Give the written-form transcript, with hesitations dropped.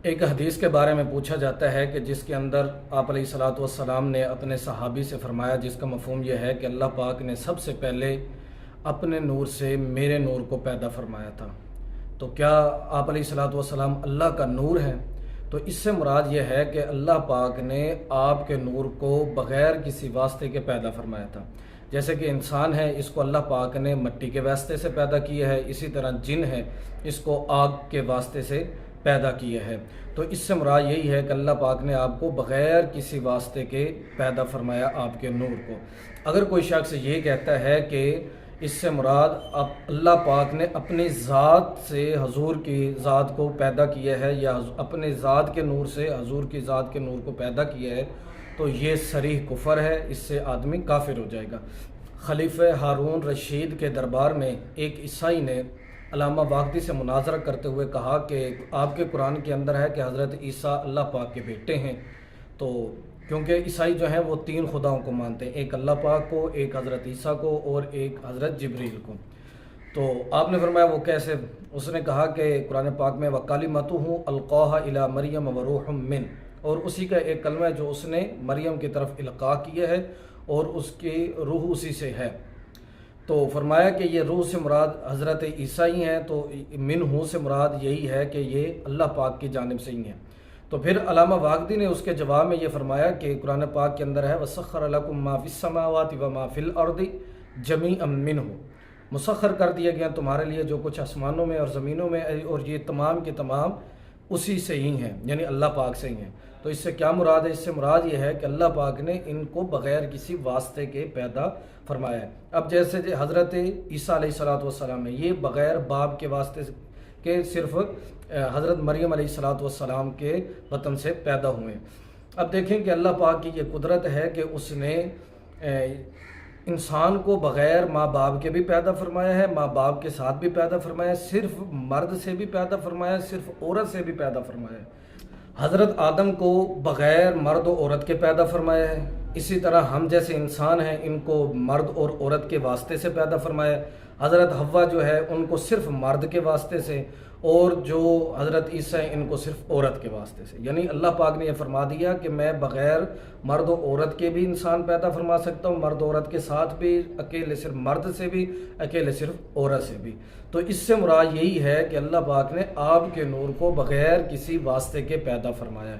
ایک حدیث کے بارے میں پوچھا جاتا ہے کہ جس کے اندر آپ علیہ الصلاۃ والسلام نے اپنے صحابی سے فرمایا، جس کا مفہوم یہ ہے کہ اللہ پاک نے سب سے پہلے اپنے نور سے میرے نور کو پیدا فرمایا تھا، تو کیا آپ علیہ الصلاۃ والسلام اللہ کا نور ہیں؟ تو اس سے مراد یہ ہے کہ اللہ پاک نے آپ کے نور کو بغیر کسی واسطے کے پیدا فرمایا تھا۔ جیسے کہ انسان ہے، اس کو اللہ پاک نے مٹی کے واسطے سے پیدا کیا ہے، اسی طرح جن ہے، اس کو آگ کے واسطے سے پیدا کیا ہے۔ تو اس سے مراد یہی ہے کہ اللہ پاک نے آپ کو بغیر کسی واسطے کے پیدا فرمایا، آپ کے نور کو۔ اگر کوئی شخص یہ کہتا ہے کہ اس سے مراد اب اللہ پاک نے اپنی ذات سے حضور کی ذات کو پیدا کیا ہے، یا اپنے ذات کے نور سے حضور کی ذات کے نور کو پیدا کیا ہے، تو یہ صریح کفر ہے، اس سے آدمی کافر ہو جائے گا۔ خلیفہ ہارون رشید کے دربار میں ایک عیسائی نے علامہ واقدی سے مناظرہ کرتے ہوئے کہا کہ آپ کے قرآن کے اندر ہے کہ حضرت عیسیٰ اللہ پاک کے بیٹے ہیں، تو کیونکہ عیسائی جو ہیں وہ 3 خداؤں کو مانتے ہیں، ایک اللہ پاک کو، ایک حضرت عیسیٰ کو، اور ایک حضرت جبریل کو۔ تو آپ نے فرمایا وہ کیسے؟ اس نے کہا کہ قرآن پاک میں وَكَلِمَتُهُ أَلْقَاهَا إِلَى مَرْيَمَ وَرُوحٌ مِّنْهُ، اور اسی کا ایک کلمہ ہے جو اس نے مریم کی طرف القاء کیا ہے اور اس کی روح اسی سے ہے۔ تو فرمایا کہ یہ روح سے مراد حضرت عیسیٰ ہی ہیں، تو منہ سے مراد یہی ہے کہ یہ اللہ پاک کی جانب سے ہی ہیں۔ تو پھر علامہ واقدی نے اس کے جواب میں یہ فرمایا کہ قرآن پاک کے اندر ہے وَسَخَّرَ لَكُم مَّا فِي السَّمَاوَاتِ وَمَا فِي الْأَرْضِ جَمِيعًا مِّنْهُ، مسخر کر دیا گیا تمہارے لیے جو کچھ آسمانوں میں اور زمینوں میں، اور یہ تمام کے تمام اسی سے ہی ہیں، یعنی اللہ پاک سے ہی ہیں۔ تو اس سے کیا مراد ہے؟ اس سے مراد یہ ہے کہ اللہ پاک نے ان کو بغیر کسی واسطے کے پیدا فرمایا ہے۔ اب جیسے حضرت عیسیٰ علیہ الصلاۃ والسلام ہے، یہ بغیر باپ کے واسطے کے صرف حضرت مریم علیہ الصلاۃ والسلام کے وطن سے پیدا ہوئے۔ اب دیکھیں کہ اللہ پاک کی یہ قدرت ہے کہ اس نے انسان کو بغیر ماں باپ کے بھی پیدا فرمایا ہے، ماں باپ کے ساتھ بھی پیدا فرمایا ہے، صرف مرد سے بھی پیدا فرمایا ہے، صرف عورت سے بھی پیدا فرمایا ہے۔ حضرت آدم کو بغیر مرد و عورت کے پیدا فرمایا ہے، اسی طرح ہم جیسے انسان ہیں ان کو مرد اور عورت کے واسطے سے پیدا فرمایا ہے۔ حضرت حوا جو ہے ان کو صرف مرد کے واسطے سے، اور جو حضرت عیسیٰ ہیں ان کو صرف عورت کے واسطے سے۔ یعنی اللہ پاک نے یہ فرما دیا کہ میں بغیر مرد و عورت کے بھی انسان پیدا فرما سکتا ہوں، مرد و عورت کے ساتھ بھی، اکیلے صرف مرد سے بھی، اکیلے صرف عورت سے بھی۔ تو اس سے مراد یہی ہے کہ اللہ پاک نے آپ کے نور کو بغیر کسی واسطے کے پیدا فرمایا ہے۔